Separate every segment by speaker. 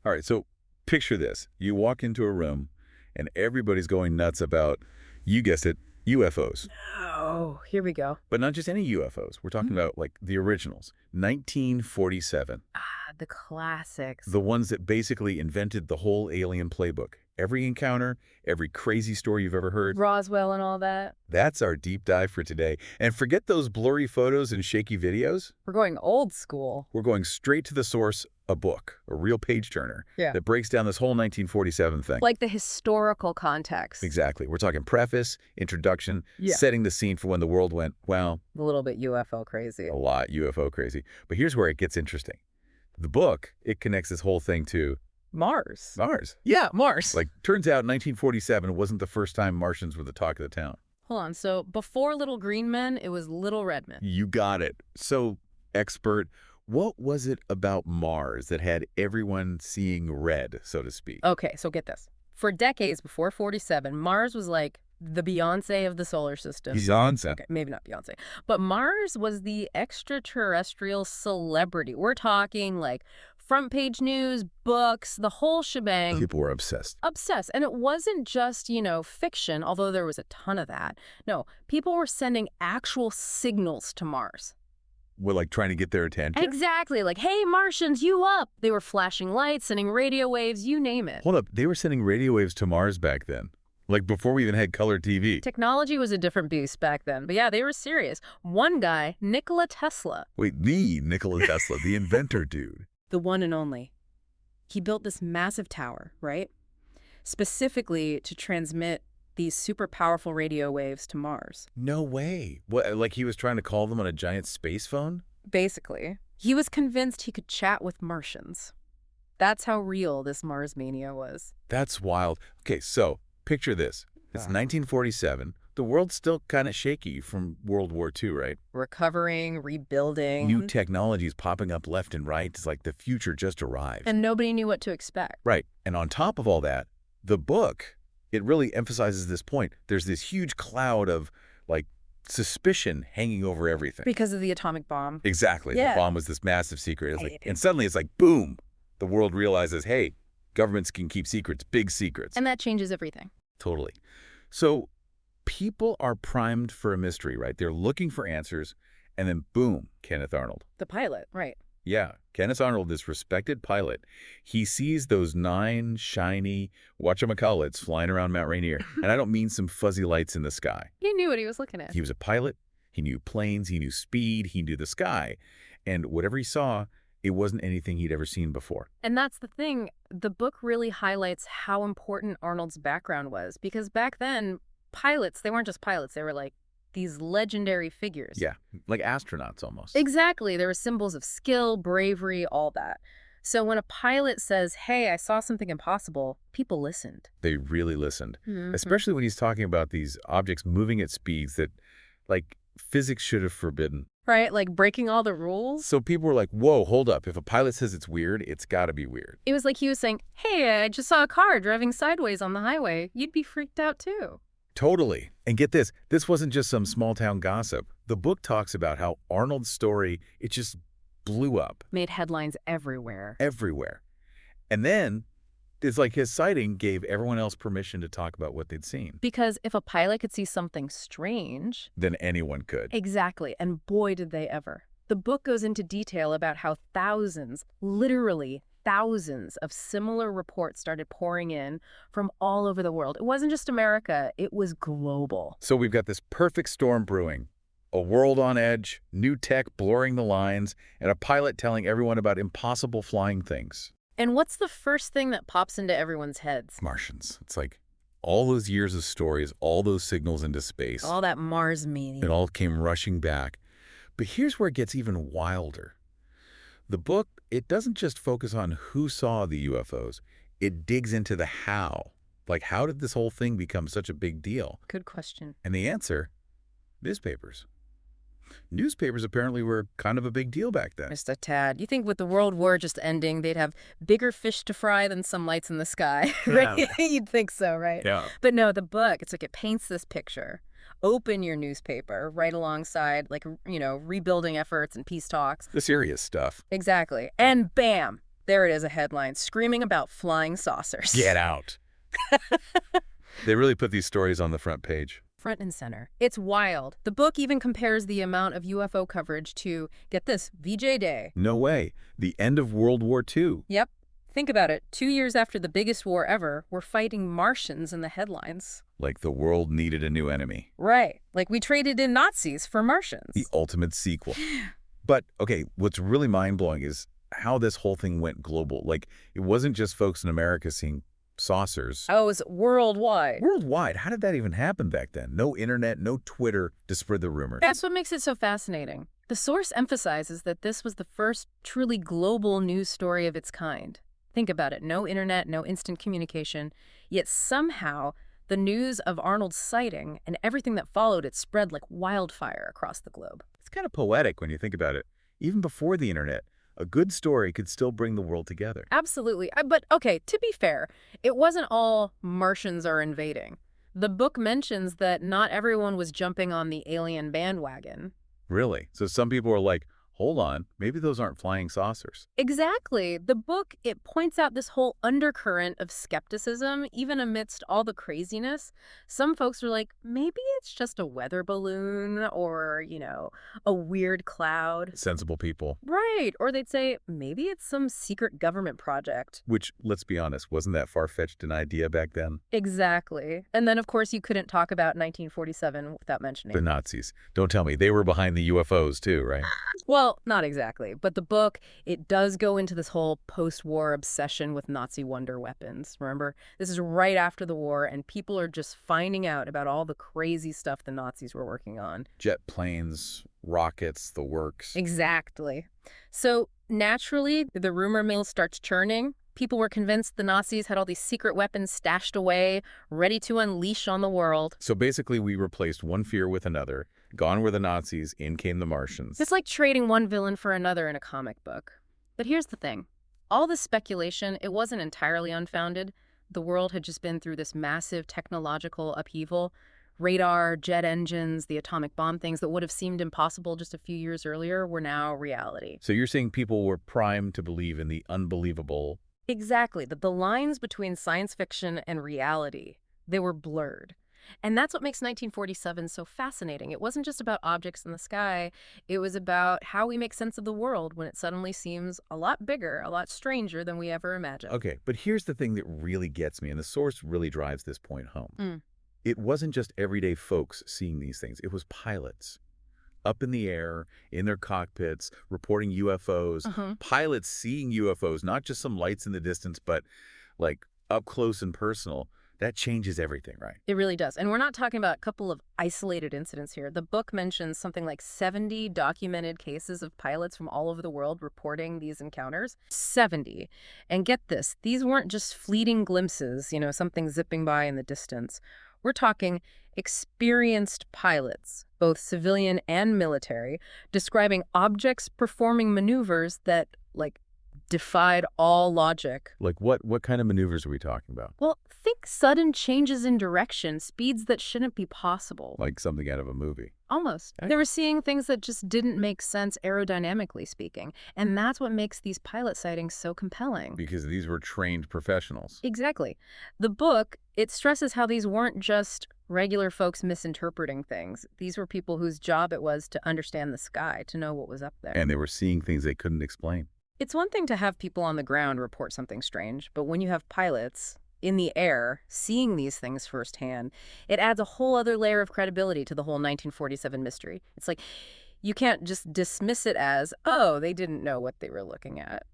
Speaker 1: All right, so picture this. You walk into a room and everybody's going nuts about, you guessed it, UFOs.
Speaker 2: Oh, here we go.
Speaker 1: But not just any UFOs. We're talking about like the originals. 1947.
Speaker 2: Ah, the classics.
Speaker 1: The ones that basically invented the whole alien playbook. Every encounter, every crazy story you've ever heard.
Speaker 2: Roswell and all that.
Speaker 1: That's our deep dive for today. And forget those blurry photos and shaky videos.
Speaker 2: We're going old school.
Speaker 1: We're going straight to the source, a book, a real page-turner
Speaker 2: Yeah.
Speaker 1: that breaks down this whole 1947 thing.
Speaker 2: Like the historical context.
Speaker 1: Exactly. We're talking preface, introduction,
Speaker 2: Yeah.
Speaker 1: setting the scene for when the world went, well,
Speaker 2: A little bit UFO crazy.
Speaker 1: a lot UFO crazy. But here's where it gets interesting. The book, it connects this whole thing to
Speaker 2: Mars.
Speaker 1: Mars.
Speaker 2: Yeah, Mars.
Speaker 1: Like, turns out 1947 wasn't the first time Martians were the talk of the town.
Speaker 2: Hold on. So before Little Green Men, it was Little Red Men.
Speaker 1: You got it. So, expert, what was it about Mars that had everyone seeing red, so to speak?
Speaker 2: Okay, so get this. For decades before 47, Mars was like the Beyonce of the solar system.
Speaker 1: Beyonce.
Speaker 2: Okay, maybe not Beyonce. But Mars was the extraterrestrial celebrity. We're talking like front page news, books, the whole shebang.
Speaker 1: People were obsessed.
Speaker 2: Obsessed. And it wasn't just, fiction, although there was a ton of that. No, people were sending actual signals to Mars.
Speaker 1: We're like trying to get their attention.
Speaker 2: Exactly. Like, hey, Martians, you up? They were flashing lights, sending radio waves, you name it.
Speaker 1: Hold up. They were sending radio waves to Mars back then. Like before we even had color TV.
Speaker 2: Technology was a different beast back then. But yeah, they were serious. One guy, Nikola Tesla.
Speaker 1: Wait, the Nikola Tesla, the inventor dude.
Speaker 2: The one and only. He built this massive tower, right? Specifically to transmit these super powerful radio waves to Mars.
Speaker 1: No way. What, like he was trying to call them on a giant space phone?
Speaker 2: Basically, he was convinced he could chat with Martians. That's how real this Mars mania was.
Speaker 1: That's wild. Okay, so picture this. It's 1947. The world's still kind of shaky from World War II, right?
Speaker 2: Recovering, rebuilding.
Speaker 1: New technologies popping up left and right. It's like the future just arrived.
Speaker 2: And nobody knew what to expect.
Speaker 1: Right. And on top of all that, the book, it really emphasizes this point. There's this huge cloud of, like, suspicion hanging over everything.
Speaker 2: Because of the atomic bomb.
Speaker 1: Exactly.
Speaker 2: Yeah.
Speaker 1: The bomb was this massive secret. It's like, and suddenly it's like, boom, the world realizes, hey, governments can keep secrets, big secrets.
Speaker 2: And that changes everything.
Speaker 1: Totally. So people are primed for a mystery, right? They're looking for answers, and then boom, Kenneth Arnold.
Speaker 2: The pilot, right.
Speaker 1: Yeah, Kenneth Arnold, this respected pilot, he sees those 9 shiny whatchamacallits flying around Mount Rainier. And I don't mean some fuzzy lights in the sky.
Speaker 2: He knew what he was looking at.
Speaker 1: He was a pilot. He knew planes. He knew speed. He knew the sky. And whatever he saw, it wasn't anything he'd ever seen before.
Speaker 2: And that's the thing. The book really highlights how important Arnold's background was. Because back then, pilots, they weren't just pilots. They were like these legendary figures.
Speaker 1: Yeah, like astronauts almost.
Speaker 2: Exactly. There were symbols of skill, bravery, all that. So when a pilot says, hey, I saw something impossible, people listened.
Speaker 1: They really listened,
Speaker 2: Mm-hmm.
Speaker 1: especially when he's talking about these objects moving at speeds that, like, physics should have forbidden.
Speaker 2: Right? Like breaking all the rules.
Speaker 1: So people were like, whoa, hold up. If a pilot says it's weird, it's got to be weird.
Speaker 2: It was like he was saying, hey, I just saw a car driving sideways on the highway. You'd be freaked out too.
Speaker 1: Totally. And get this, this wasn't just some small town gossip. The book talks about how Arnold's story, it just blew up.
Speaker 2: Made headlines everywhere.
Speaker 1: Everywhere. And then it's like his sighting gave everyone else permission to talk about what they'd seen.
Speaker 2: Because if a pilot could see something strange...
Speaker 1: Then anyone could.
Speaker 2: Exactly. And boy, did they ever. The book goes into detail about how thousands, literally thousands of similar reports started pouring in from all over the world. It wasn't just America, it was global.
Speaker 1: So we've got this perfect storm brewing. A world on edge, new tech blurring the lines, and a pilot telling everyone about impossible flying things.
Speaker 2: And what's the first thing that pops into everyone's heads?
Speaker 1: Martians. It's like all those years of stories, all those signals into space.
Speaker 2: All that Mars meaning.
Speaker 1: It all came rushing back. But here's where it gets even wilder. The book, it doesn't just focus on who saw the UFOs. It digs into the how. Like, how did this whole thing become such a big deal?
Speaker 2: Good question.
Speaker 1: And the answer, newspapers. Newspapers apparently were kind of a big deal back then.
Speaker 2: Just a tad. You think with the World War just ending, they'd have bigger fish to fry than some lights in the sky, right?
Speaker 1: Yeah.
Speaker 2: You'd think so, right?
Speaker 1: Yeah.
Speaker 2: But no, the book, it's like it paints this picture. Open your newspaper right alongside, like, rebuilding efforts and peace talks.
Speaker 1: The serious stuff.
Speaker 2: Exactly. And bam, There it is, a headline screaming about flying saucers.
Speaker 1: Get out. They really put these stories on the front page.
Speaker 2: Front and center. It's wild. The book even compares the amount of UFO coverage to, get this, VJ Day.
Speaker 1: No way. The end of World War II.
Speaker 2: Yep. Think about it. 2 years after the biggest war ever, we're fighting Martians in the headlines.
Speaker 1: Like the world needed a new enemy.
Speaker 2: Right. Like we traded in Nazis for Martians.
Speaker 1: The ultimate sequel. But, okay, what's really mind-blowing is how this whole thing went global. Like, it wasn't just folks in America seeing saucers.
Speaker 2: Oh, it's worldwide.
Speaker 1: Worldwide. How did that even happen back then? No internet, no Twitter to spread the rumors.
Speaker 2: That's what makes it so fascinating. The source emphasizes that this was the first truly global news story of its kind. Think about it. No internet, no instant communication. Yet somehow, the news of Arnold's sighting and everything that followed it spread like wildfire across the globe.
Speaker 1: It's kind of poetic when you think about it. Even before the internet, a good story could still bring the world together.
Speaker 2: Absolutely. But okay, to be fair, it wasn't all Martians are invading. The book mentions that not everyone was jumping on the alien bandwagon.
Speaker 1: Really? So some people are like, hold on, maybe those aren't flying saucers.
Speaker 2: Exactly. The book, it points out this whole undercurrent of skepticism, even amidst all the craziness. Some folks are like, maybe it's just a weather balloon or, a weird cloud.
Speaker 1: Sensible people.
Speaker 2: Right. Or they'd say, maybe it's some secret government project.
Speaker 1: Which, let's be honest, wasn't that far-fetched an idea back then?
Speaker 2: Exactly. And then, of course, you couldn't talk about 1947 without mentioning
Speaker 1: The Nazis. Don't tell me. They were behind the UFOs too, right?
Speaker 2: Well, not exactly. But the book, it does go into this whole post-war obsession with Nazi wonder weapons. Remember, this is right after the war, and people are just finding out about all the crazy stuff the Nazis were working on.
Speaker 1: Jet planes, rockets, the works.
Speaker 2: Exactly. So naturally, the rumor mill starts churning. People were convinced the Nazis had all these secret weapons stashed away, ready to unleash on the world.
Speaker 1: So basically, we replaced one fear with another. Gone were the Nazis, in came the Martians.
Speaker 2: It's like trading one villain for another in a comic book. But here's the thing. All this speculation, it wasn't entirely unfounded. The world had just been through this massive technological upheaval. Radar, jet engines, the atomic bomb, things that would have seemed impossible just a few years earlier were now reality.
Speaker 1: So you're saying people were primed to believe in the unbelievable?
Speaker 2: Exactly. The lines between science fiction and reality, they were blurred. And that's what makes 1947 so fascinating. It wasn't just about objects in the sky. It was about how we make sense of the world when it suddenly seems a lot bigger, a lot stranger than we ever imagined.
Speaker 1: Okay, but here's the thing that really gets me, and the source really drives this point home. It wasn't just everyday folks seeing these things. It was pilots. Up in the air, in their cockpits, reporting UFOs. Pilots seeing UFOs, not just some lights in the distance, but like up close and personal. That changes everything, right?
Speaker 2: It really does. And we're not talking about a couple of isolated incidents here. The book mentions something like 70 documented cases of pilots from all over the world reporting these encounters. 70. And get this, these weren't just fleeting glimpses, something zipping by in the distance. We're talking experienced pilots, both civilian and military, describing objects performing maneuvers that, defied all logic.
Speaker 1: Like what kind of maneuvers are we talking about?
Speaker 2: Well, think sudden changes in direction, speeds that shouldn't be possible.
Speaker 1: Like something out of a movie.
Speaker 2: Almost. They were seeing things that just didn't make sense aerodynamically speaking. And that's what makes these pilot sightings so compelling.
Speaker 1: Because these were trained professionals.
Speaker 2: Exactly. The book, it stresses how these weren't just regular folks misinterpreting things. These were people whose job it was to understand the sky, to know what was up there.
Speaker 1: And they were seeing things they couldn't explain.
Speaker 2: It's one thing to have people on the ground report something strange, but when you have pilots in the air seeing these things firsthand, it adds a whole other layer of credibility to the whole 1947 mystery. It's like you can't just dismiss it as, oh, they didn't know what they were looking at.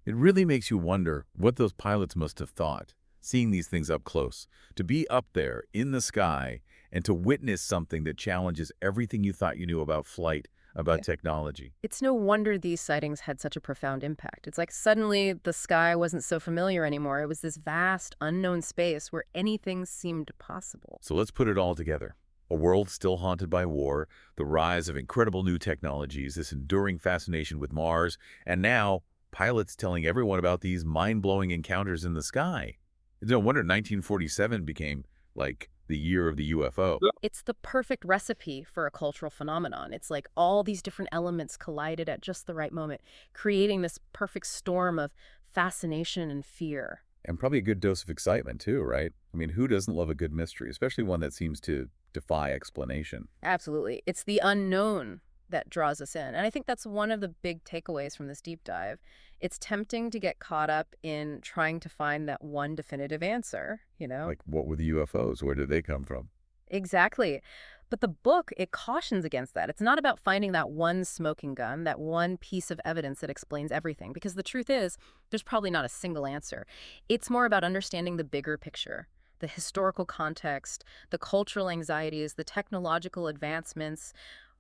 Speaker 1: It really makes you wonder what those pilots must have thought, seeing these things up close, to be up there in the sky and to witness something that challenges everything you thought you knew about flight, about technology.
Speaker 2: It's no wonder these sightings had such a profound impact. It's like suddenly the sky wasn't so familiar anymore. It was this vast, unknown space where anything seemed possible.
Speaker 1: So let's put it all together. A world still haunted by war, the rise of incredible new technologies, this enduring fascination with Mars, and now pilots telling everyone about these mind-blowing encounters in the sky. It's no wonder 1947 became, like, the year of the UFO.
Speaker 2: It's the perfect recipe for a cultural phenomenon. It's like all these different elements collided at just the right moment, creating this perfect storm of fascination and fear.
Speaker 1: And probably a good dose of excitement too, right? I mean, who doesn't love a good mystery, especially one that seems to defy explanation?
Speaker 2: Absolutely. It's the unknown that draws us in. And I think that's one of the big takeaways from this deep dive. It's tempting to get caught up in trying to find that one definitive answer, you know?
Speaker 1: Like, what were the UFOs? Where did they come from?
Speaker 2: Exactly. But the book, it cautions against that. It's not about finding that one smoking gun, that one piece of evidence that explains everything, because the truth is, there's probably not a single answer. It's more about understanding the bigger picture, the historical context, the cultural anxieties, the technological advancements.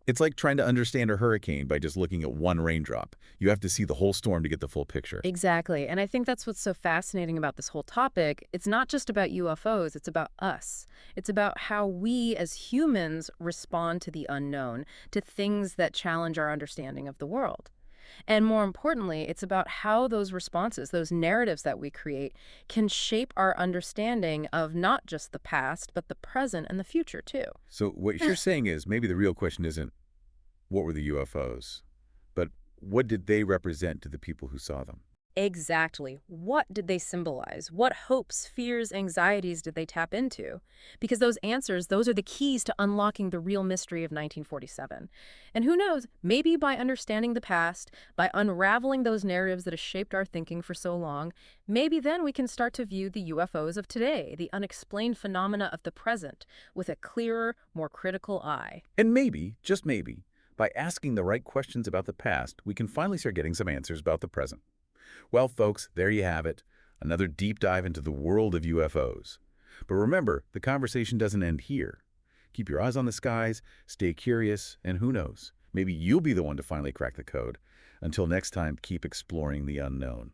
Speaker 1: It's like trying to understand a hurricane by just looking at one raindrop. You have to see the whole storm to get the full picture.
Speaker 2: Exactly. And I think that's what's so fascinating about this whole topic. It's not just about UFOs, it's about us. It's about how we as humans respond to the unknown, to things that challenge our understanding of the world. And more importantly, it's about how those responses, those narratives that we create, can shape our understanding of not just the past, but the present and the future too.
Speaker 1: So what you're saying is maybe the real question isn't what were the UFOs, but what did they represent to the people who saw them?
Speaker 2: Exactly. What did they symbolize? What hopes, fears, anxieties did they tap into? Because those answers, those are the keys to unlocking the real mystery of 1947. And who knows, maybe by understanding the past, by unraveling those narratives that have shaped our thinking for so long, maybe then we can start to view the UFOs of today, the unexplained phenomena of the present, with a clearer, more critical eye.
Speaker 1: And maybe, just maybe, by asking the right questions about the past, we can finally start getting some answers about the present. Well, folks, there you have it. Another deep dive into the world of UFOs. But remember, the conversation doesn't end here. Keep your eyes on the skies, stay curious, and who knows, maybe you'll be the one to finally crack the code. Until next time, keep exploring the unknown.